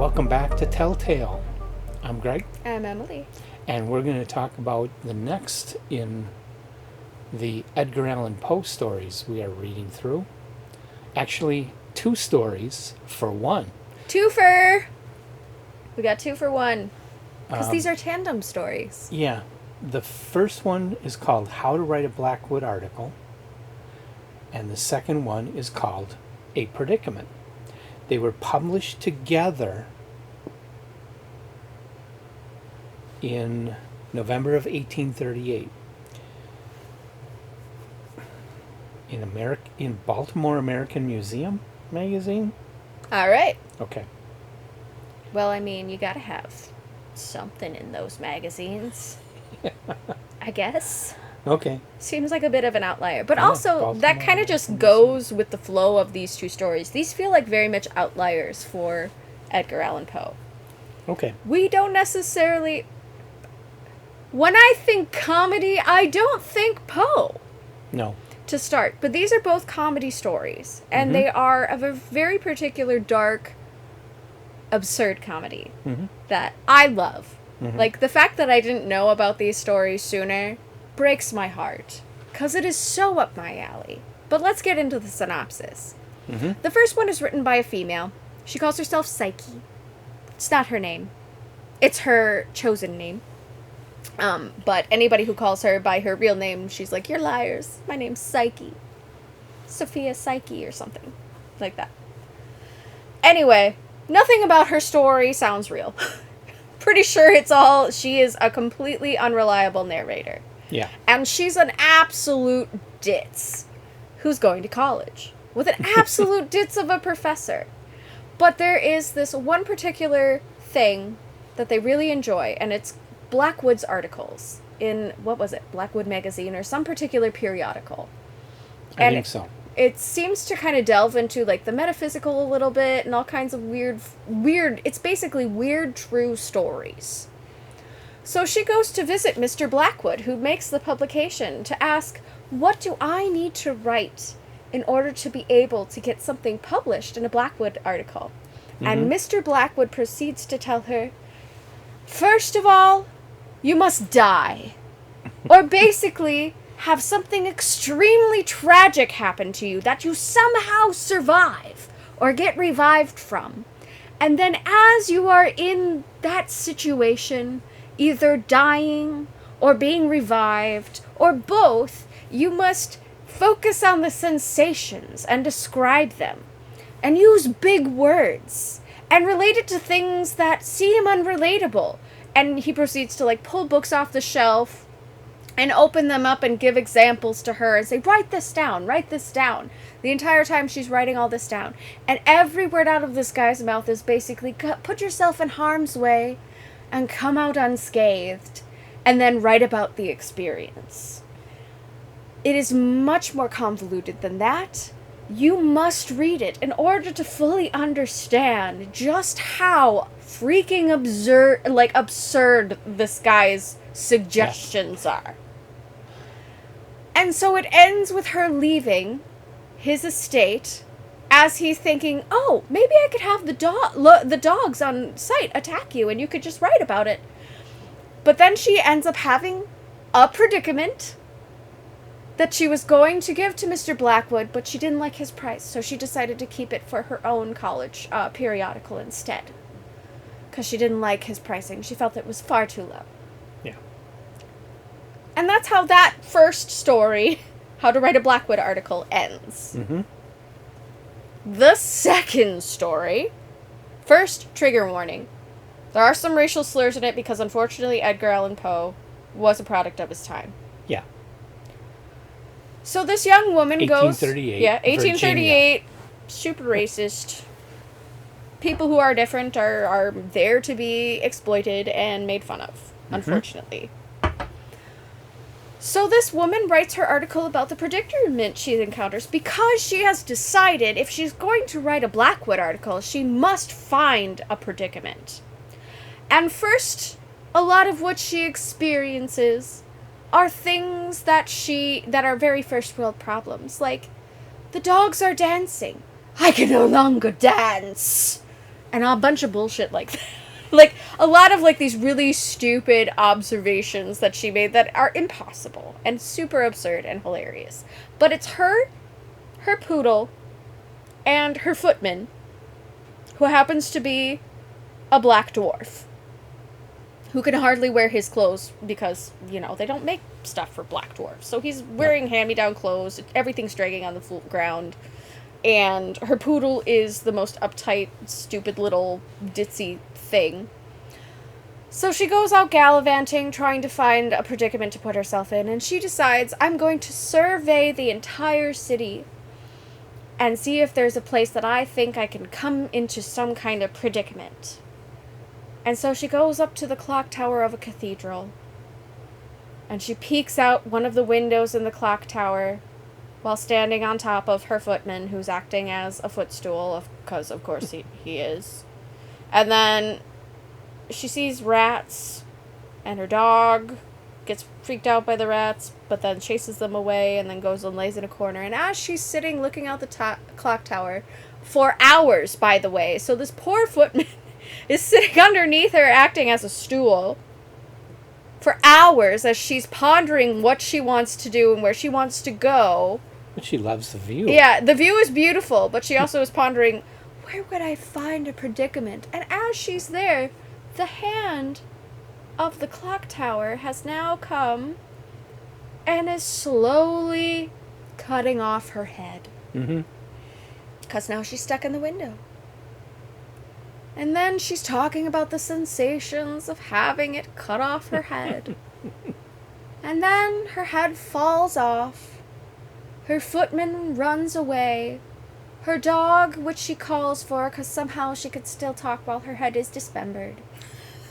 Welcome back to Telltale. I'm Greg, I'm Emily. and we're going to talk about the next in the Edgar Allan Poe stories we are reading through. Actually, two stories for one. Twofer! We got 2 for 1. Because these are tandem stories. Yeah, the first one is called How to Write a Blackwood Article, and the second one is called A Predicament. They were published together in November of 1838 in Baltimore American Museum magazine. All right. Okay. Well, I mean, you gotta have something in those magazines. I guess. Okay. Seems like a bit of an outlier. But Yeah, also, Baltimore that kind of just goes with the flow of these two stories. These feel like very much outliers for Edgar Allan Poe. Okay. We don't necessarily... When I think comedy, I don't think Poe. No. To start. But these are both comedy stories. And they are of a very particular dark, absurd comedy that I love. Like, the fact that I didn't know about these stories sooner breaks my heart. Because it is so up my alley. But let's get into the synopsis. The first one is written by a female. She calls herself Psyche. It's not her name. It's her chosen name. But anybody who calls her by her real name, she's like, "You're liars. My name's Psyche. Sophia Psyche," or something like that. Anyway, nothing about her story sounds real. Pretty sure she is a completely unreliable narrator. Yeah. And she's an absolute ditz who's going to college with an absolute ditz of a professor. But there is this one particular thing that they really enjoy, and it's Blackwood's articles in, what was it, Blackwood magazine or some particular periodical. I think so. It seems to kind of delve into, like, the metaphysical a little bit and all kinds of weird, it's basically weird true stories. So she goes to visit Mr. Blackwood, who makes the publication, to ask, what do I need to write in order to be able to get something published in a Blackwood article? And Mr. Blackwood proceeds to tell her, first of all, you must die. Or basically, have something extremely tragic happen to you that you somehow survive or get revived from. And then as you are in that situation, either dying or being revived, or both, you must focus on the sensations and describe them. And use big words. And relate it to things that seem unrelatable. And he proceeds to, like, pull books off the shelf and open them up and give examples to her and say, write this down, write this down. The entire time she's writing all this down. And every word out of this guy's mouth is basically, put yourself in harm's way and come out unscathed, and then write about the experience. It is much more convoluted than that. You must read it in order to fully understand just how freaking absurd this guy's suggestions are. And so it ends with her leaving his estate as he's thinking, oh, maybe I could have the dogs on site attack you and you could just write about it. But then she ends up having a predicament that she was going to give to Mr. Blackwood, but she didn't like his price, so she decided to keep it for her own college periodical instead. Because she didn't like his pricing. She felt it was far too low. Yeah. And that's how that first story, How to Write a Blackwood article, ends. The second story, first, trigger warning. There are some racial slurs in it because, unfortunately, Edgar Allan Poe was a product of his time. Yeah. So this young woman 1838, goes... Yeah, 1838, Virginia. super racist. People who are different are there to be exploited and made fun of, unfortunately. So this woman writes her article about the predicament she encounters because she has decided if she's going to write a Blackwood article, she must find a predicament. And first, a lot of what she experiences are things that are very first world problems, like, the dogs are dancing. I can no longer dance. And a bunch of bullshit like that. Like, a lot of, like, these really stupid observations that she made that are impossible and super absurd and hilarious. But it's her poodle, and her footman, who happens to be a black dwarf, who can hardly wear his clothes because, you know, they don't make stuff for black dwarfs. So he's wearing hand-me-down clothes, everything's dragging on the ground, and her poodle is the most uptight, stupid little ditzy thing. So she goes out gallivanting, trying to find a predicament to put herself in, and she decides, I'm going to survey the entire city and see if there's a place that I think I can come into some kind of predicament. And so she goes up to the clock tower of a cathedral, and she peeks out one of the windows in the clock tower while standing on top of her footman, who's acting as a footstool, because of course he is. And then she sees rats, and her dog gets freaked out by the rats, but then chases them away, and then goes and lays in a corner. And as she's sitting looking out the clock tower, for hours, by the way, so this poor footman is sitting underneath her acting as a stool for hours as she's pondering what she wants to do and where she wants to go. But she loves the view. Yeah, the view is beautiful, but she also is pondering, where would I find a predicament? And as she's there, the hand of the clock tower has now come and is slowly cutting off her head. Mm-hmm. Because now she's stuck in the window. And then she's talking about the sensations of having it cut off her head. And then her head falls off. Her footman runs away. Her dog, which she calls for because somehow she could still talk while her head is dismembered.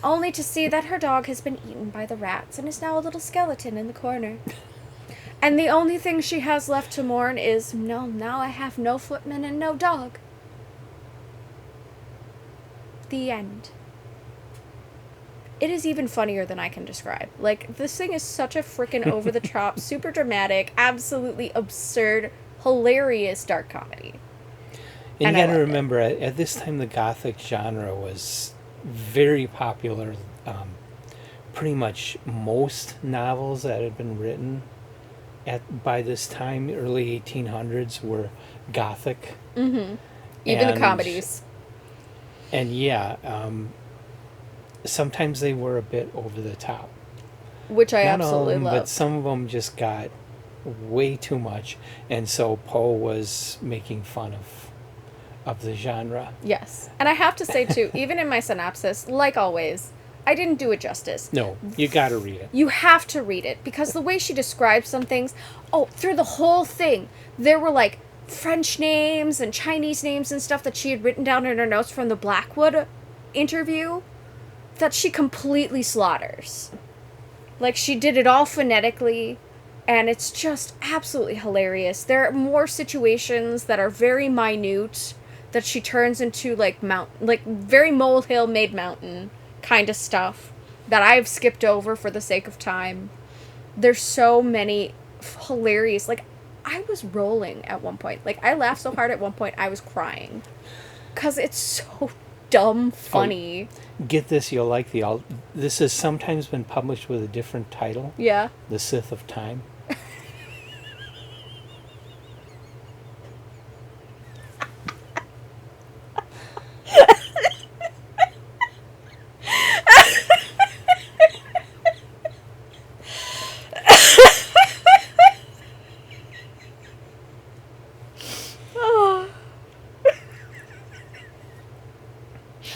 Only to see that her dog has been eaten by the rats and is now a little skeleton in the corner. And the only thing she has left to mourn is, no, now I have no footman and no dog. The end. It is even funnier than I can describe. Like, this thing is such a freaking over-the-top, super dramatic, absolutely absurd, hilarious dark comedy. And you gotta remember, at this time, the Gothic genre was very popular. Pretty much most novels that had been written by this time, early 1800s, were Gothic. Mm-hmm. Even the comedies. And yeah, sometimes they were a bit over the top. Which I Not absolutely all of them, love. but some of them just got way too much. And so Poe was making fun of the genre. Yes. And I have to say, too, even in my synopsis, like always, I didn't do it justice. No, you gotta read it. You have to read it, because the way she describes some things, through the whole thing, there were, like, French names and Chinese names and stuff that she had written down in her notes from the Blackwood interview that she completely slaughters. Like, she did it all phonetically, and it's just absolutely hilarious. There are more situations that are very minute that she turns into, like, very molehill made mountain kind of stuff that I've skipped over for the sake of time. There's so many hilarious, like, I was rolling at one point. Like, I laughed so hard at one point, I was crying. Because it's so dumb funny. Get this, you'll like this has sometimes been published with a different title. Yeah. The Sith of Time.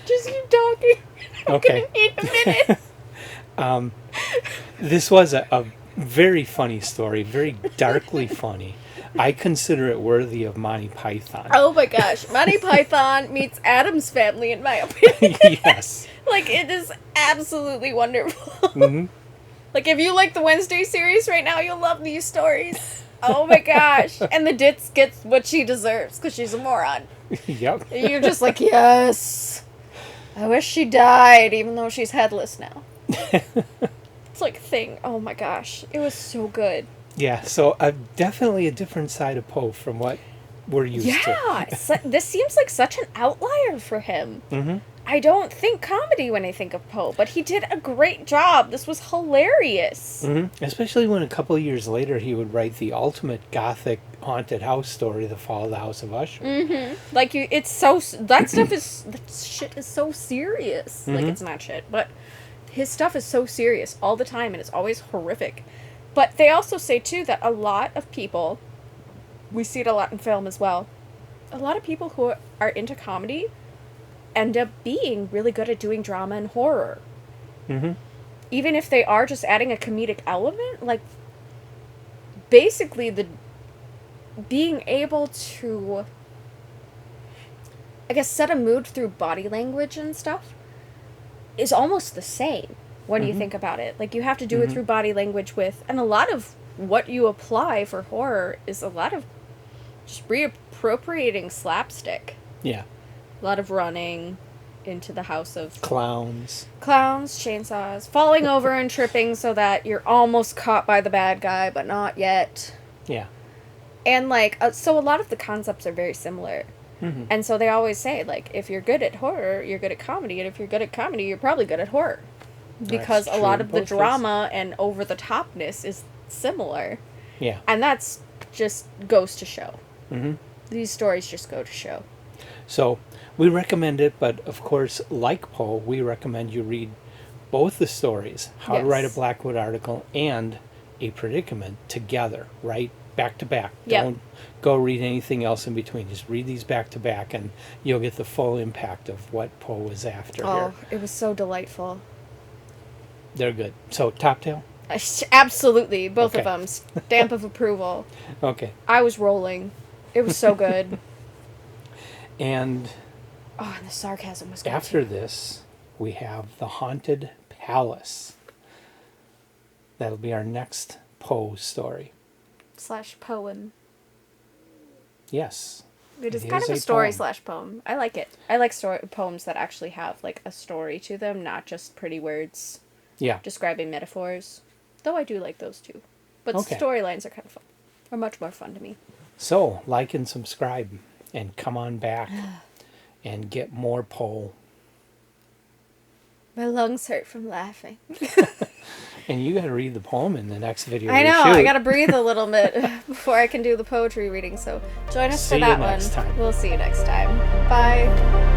Just keep talking. Okay. In a minute. This was a very funny story, very darkly funny. I consider it worthy of Monty Python. Oh my gosh. Monty Python meets Addams Family, in my opinion. Yes. Like, it is absolutely wonderful. Mm-hmm. Like, if you like the Wednesday series right now, you'll love these stories. Oh my gosh. And the ditz gets what she deserves, because she's a moron. Yep. You're just like, yes. I wish she died, even though she's headless now. It's like thing. Oh my gosh. It was so good. Yeah, so definitely a different side of Poe from what we're used to. Yeah, this seems like such an outlier for him. Mm-hmm. I don't think comedy when I think of Poe, but he did a great job. This was hilarious. Mm-hmm. Especially when a couple of years later he would write the ultimate gothic haunted house story, The Fall of the House of Usher. Mm-hmm. Like it's so that shit is so serious. Mm-hmm. Like it's not shit, but his stuff is so serious all the time, and it's always horrific. But they also say too that a lot of people, we see it a lot in film as well. A lot of people who are into comedy end up being really good at doing drama and horror. Mm-hmm. Even if they are just adding a comedic element, like basically the being able to, I guess, set a mood through body language and stuff is almost the same when you think about it. Like, you have to do it through body language and a lot of what you apply for horror is a lot of just reappropriating slapstick. Yeah. A lot of running into the house of Clowns, chainsaws, falling over and tripping so that you're almost caught by the bad guy, but not yet. Yeah. And, like, so a lot of the concepts are very similar. Mm-hmm. And so they always say, like, if you're good at horror, you're good at comedy. And if you're good at comedy, you're probably good at horror. Because That's a lot true of the in both drama and over-the-topness is similar. Yeah. And that's just goes to show. Mm-hmm. These stories just go to show. So we recommend it, but of course, like Poe, we recommend you read both the stories, How to Write a Yes. Blackwood article and A Predicament together, right? Back to back. Yep. Don't go read anything else in between. Just read these back to back and you'll get the full impact of what Poe was after Oh, here. it was so delightful. They're good. So, Top Tail? Absolutely. Both of Okay. them. Stamp of approval. Okay. I was rolling. It was so good. And Oh, and the sarcasm was good after too. this, we have The Haunted Palace. That'll be our next Poe story. / poem. Yes. It is It kind is of a a story poem. / poem. I like it. I like poems that actually have like a story to them, not just pretty words Yeah. describing metaphors. Though I do like those too. But Okay. storylines are kind of fun. Are much more fun to me. So, like and subscribe and come on back and get more Poe. My lungs hurt from laughing. And you got to read the poem in the next video. I we know, I shoot. gotta breathe a little bit before I can do the poetry reading, so join us See for you that next one. time. We'll see you next time. Bye.